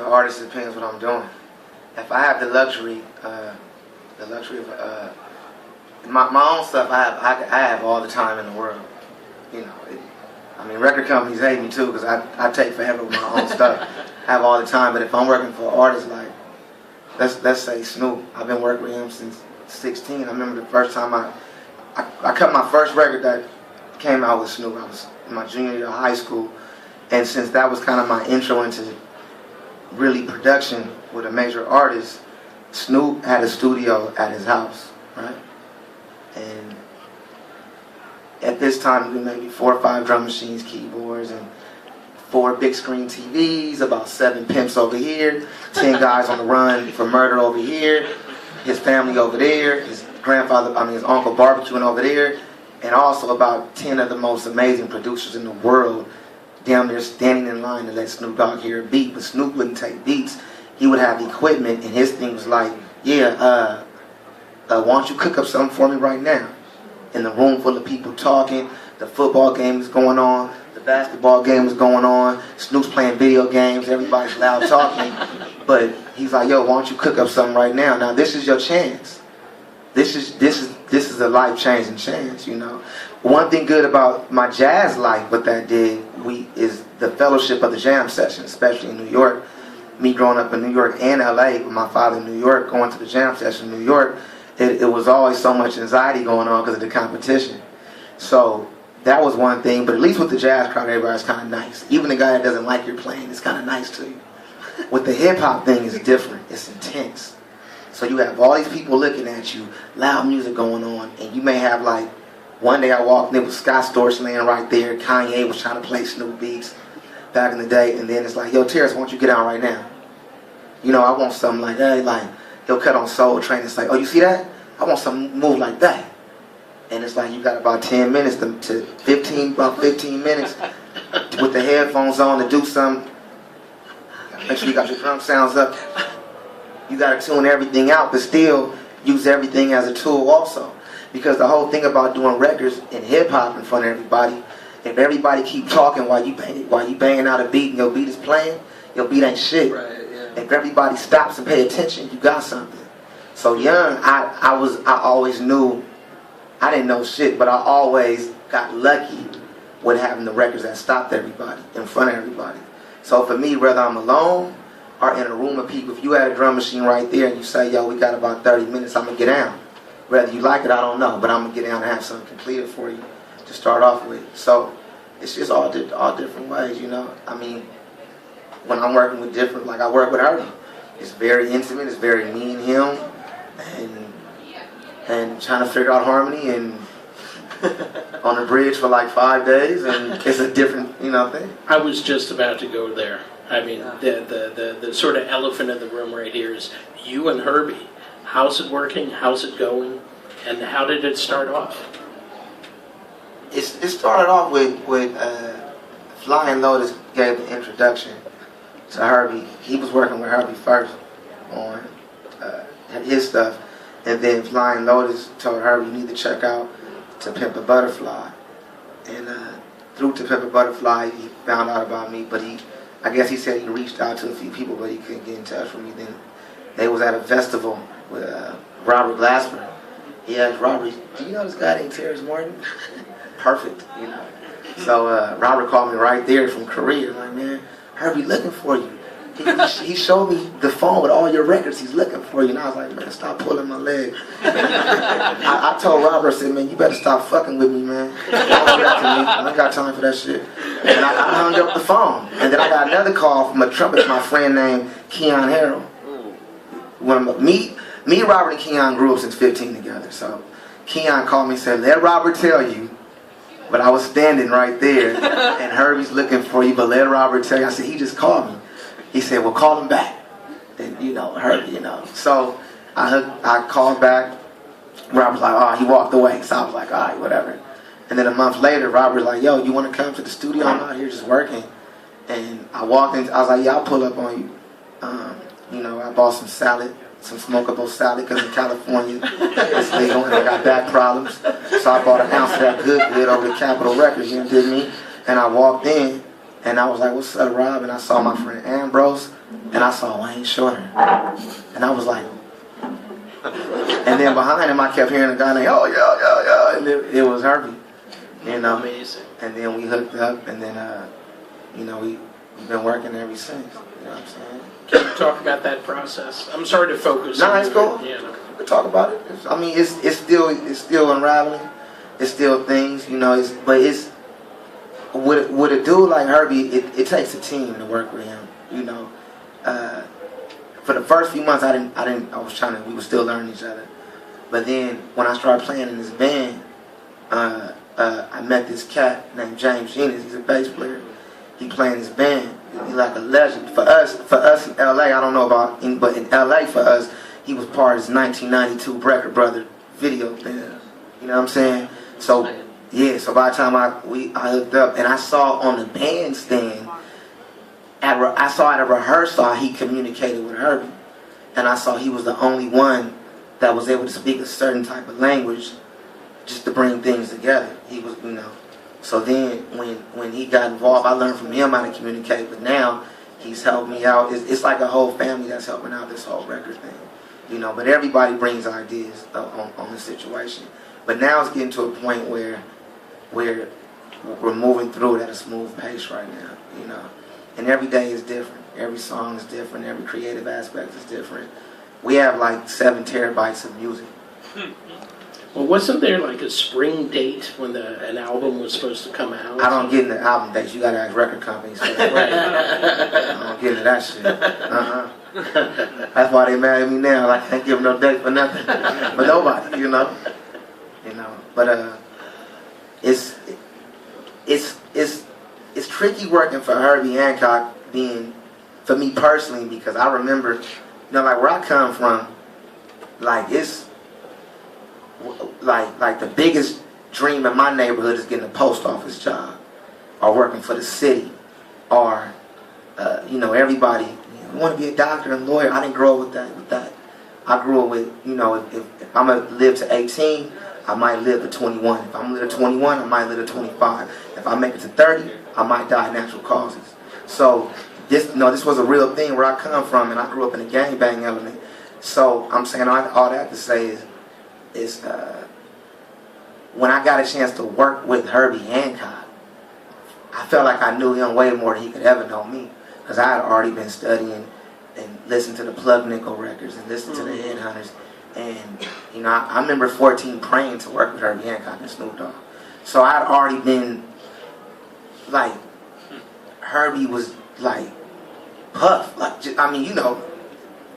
an artist, it depends what I'm doing. If I have the luxury of my own stuff, I have all the time in the world. You know, I mean, record companies hate me too because I take forever with my own stuff. I have all the time, but if I'm working for artists like, let's say Snoop, I've been working with him since 16. I remember the first time I cut my first record that came out with Snoop. I was in my junior year of high school, and since that was kind of my intro into really production with a major artist, Snoop had a studio at his house, right? And at this time, we maybe 4 or 5 drum machines, keyboards, and 4 big screen TVs, about 7 pimps over here, 10 guys on the run for murder over here, his family over there, his uncle barbecuing over there, and also about 10 of the most amazing producers in the world down there standing in line to let Snoop Dogg hear a beat. But Snoop wouldn't take beats. He would have the equipment, and his thing was like, yeah, why don't you cook up something for me right now? In the room full of people talking, the football game is going on, the basketball game is going on, Snoop's playing video games, everybody's loud talking, but he's like, yo, why don't you cook up something right now? Now this is your chance. This is a life-changing chance, you know. One thing good about my jazz life, what that did, is the fellowship of the jam session, especially in New York. Me growing up in New York and LA, with my father in New York, going to the jam session in New York, it was always so much anxiety going on because of the competition. So that was one thing, but at least with the jazz crowd, everybody's kind of nice. Even the guy that doesn't like your playing is kind of nice to you. With the hip-hop thing, it's different. It's intense. So you have all these people looking at you, loud music going on, and you may have like, one day I walked and there was Scott Storch laying right there, Kanye was trying to play Snoop beats back in the day, and then it's like, yo, Terrace, why don't you get out right now? You know, I want something like that, like, he'll cut on Soul Train, it's like, oh, you see that? I want something move like that. And it's like, you got about 10 minutes to 15 minutes with the headphones on to do something. Make sure you got your drum sounds up. You got to tune everything out, but still use everything as a tool also. Because the whole thing about doing records and hip-hop in front of everybody, if everybody keep talking while you banging out a beat and your beat is playing, your beat ain't shit. Right, yeah. If everybody stops and pay attention, you got something. So young, I always knew, I didn't know shit, but I always got lucky with having the records that stopped everybody, in front of everybody. So for me, whether I'm alone or in a room of people, if you had a drum machine right there and you say, yo, we got about 30 minutes, I'm going to get down. Whether you like it, I don't know, but I'm going to get down and have something completed for you to start off with. So it's just all different ways, you know. I mean, when I'm working with different, like I work with Herbie, it's very intimate, it's very me and him, and trying to figure out harmony and on the bridge for like 5 days, and it's a different, you know, thing. I was just about to go there. I mean, the sort of elephant in the room right here is you and Herbie. How's it working? How's it going? And how did it start off? It started off with Flying Lotus gave the introduction to Herbie. He was working with Herbie first on his stuff, and then Flying Lotus told Herbie, you need to check out To Pimp a Butterfly. And through To Pimp a Butterfly, he found out about me, but I guess he said he reached out to a few people, but he couldn't get in touch with me. Then they was at a festival with Robert Glasper. He asked Robert, do you know this guy named Terrace Martin? Perfect, you know. So Robert called me right there from Korea. Like, man, Herbie looking for you. He showed me the phone with all your records. He's looking for you. And I was like, man, stop pulling my leg. I told Robert, I said, man, you better stop fucking with me, man. Don't do that to me. I ain't got time for that shit. And I hung up the phone. And then I got another call from a trumpet, my friend named Keon Harrell. Me, Robert, and Keon grew up since 15 together. So Keon called me and said, let Robert tell you. But I was standing right there, and Herbie's looking for you, but let Robert tell you. I said, he just called me. He said, well, call him back. And, you know, Herbie, you know. So I called back. Robert's like, oh, he walked away. So I was like, all right, whatever. And then a month later, Robert's like, yo, you want to come to the studio? I'm out here just working. And I walked in. I was like, yeah, I'll pull up on you. You know, I bought some salad, some smokable salad, because in California it's legal and I got back problems. So I bought an ounce of that good over to Capitol Records, you dig me? And I walked in and I was like, what's up, Rob? And I saw my friend Ambrose, and and I saw Wayne Shorter, and I was like, and then behind him I kept hearing a guy named, oh yeah, and it was Herbie, you know. Amazing. And then we hooked up, and then you know, we've been working ever since. You know what I'm saying? Can you talk about that process? I'm sorry to focus. No, it's cool. Yeah. We can talk about it. I mean, it's still unraveling. It's still things, you know. But with a dude like Herbie, it takes a team to work with him. You know, for the first few months, we were still learning each other. But then when I started playing in this band, I met this cat named James Genius. He's a bass player. He playing his band. He's like a legend. For us in LA, I don't know about, but in LA for us, he was part of his 1992 Brecker Brother video band. You know what I'm saying? So yeah. So by the time I hooked up, and I saw on the bandstand, I saw at a rehearsal he communicated with Herbie, and I saw he was the only one that was able to speak a certain type of language, just to bring things together. He was, you know. So then, when he got involved, I learned from him how to communicate. But now, he's helped me out. It's like a whole family that's helping out this whole record thing, you know. But everybody brings ideas on the situation. But now it's getting to a point where we're moving through it at a smooth pace right now, you know. And every day is different. Every song is different. Every creative aspect is different. We have like 7 terabytes of music. Well, wasn't there like a spring date when an album was supposed to come out? I don't get into album dates. You gotta ask record companies for that. Right. I don't get into that shit. That's why they mad at me now. Like, I can't give them no date for nothing. For nobody, you know. You know. But it's tricky working for Herbie Hancock, being for me personally, because I remember, you know, like where I come from, like it's like the biggest dream in my neighborhood is getting a post office job, or working for the city, or you know, everybody want to be a doctor and lawyer. I didn't grow up with that. I grew up with, you know, if I'm gonna live to 18, I might live to 21. If I'm gonna live to 21, I might live to 25. If I make it to 30, I might die of natural causes. So this was a real thing where I come from, and I grew up in a gangbang element. So I'm saying all that to say is when I got a chance to work with Herbie Hancock, I felt like I knew him way more than he could ever know me, because I had already been studying and listened to the Plug Nickel records and listened to the Headhunters. And you know, I remember 14 praying to work with Herbie Hancock and Snoop Dogg. So I had already been like, Herbie was like Puff, like, I mean, you know,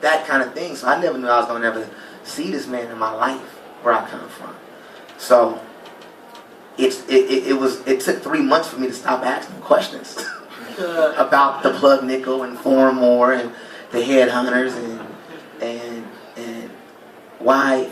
that kind of thing. So I never knew I was gonna ever see this man in my life where I come from. So it took 3 months for me to stop asking questions about the Plug Nickel and Four More and the Headhunters and why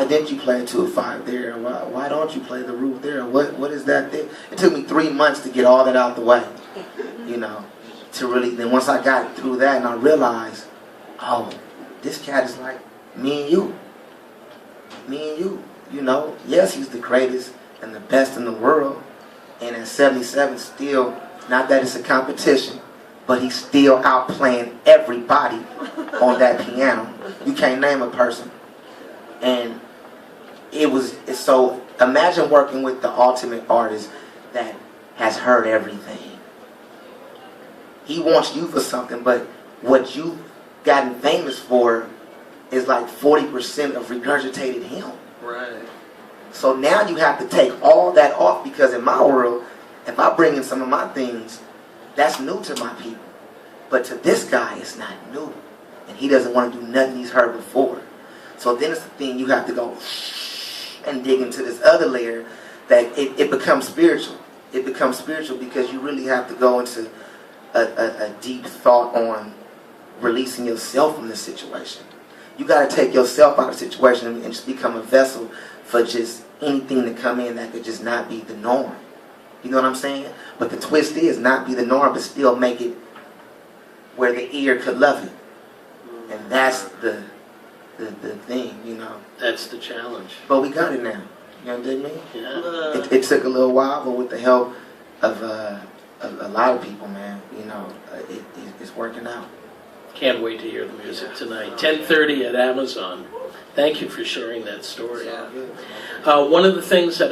didn't you play a 2-5 there? Why don't you play the Root there? What is that thing? It took me 3 months to get all that out the way, you know, to really. Then once I got through that and I realized, oh, this cat is like me and you, you know. Yes, he's the greatest and the best in the world, and at 77, still, not that it's a competition, but he's still outplaying everybody on that piano. You can't name a person. And so imagine working with the ultimate artist that has heard everything. He wants you for something, but what you've gotten famous for is like 40% of regurgitated him. Right. So now you have to take all that off, because in my world, if I bring in some of my things, that's new to my people. But to this guy, it's not new. And he doesn't want to do nothing he's heard before. So then it's the thing, you have to go and dig into this other layer that it becomes spiritual. It becomes spiritual because you really have to go into a deep thought on releasing yourself from this situation. You got to take yourself out of the situation and just become a vessel for just anything to come in that could just not be the norm. You know what I'm saying? But the twist is not be the norm, but still make it where the ear could love it. And that's the thing, you know. That's the challenge. But we got it now. You understand me? Yeah. It took a little while, but with the help of a lot of people, man, you know, it's working out. Can't wait to hear the music tonight. 10:30 at Amazon. Thank you for sharing that story. It's all good. One of the things that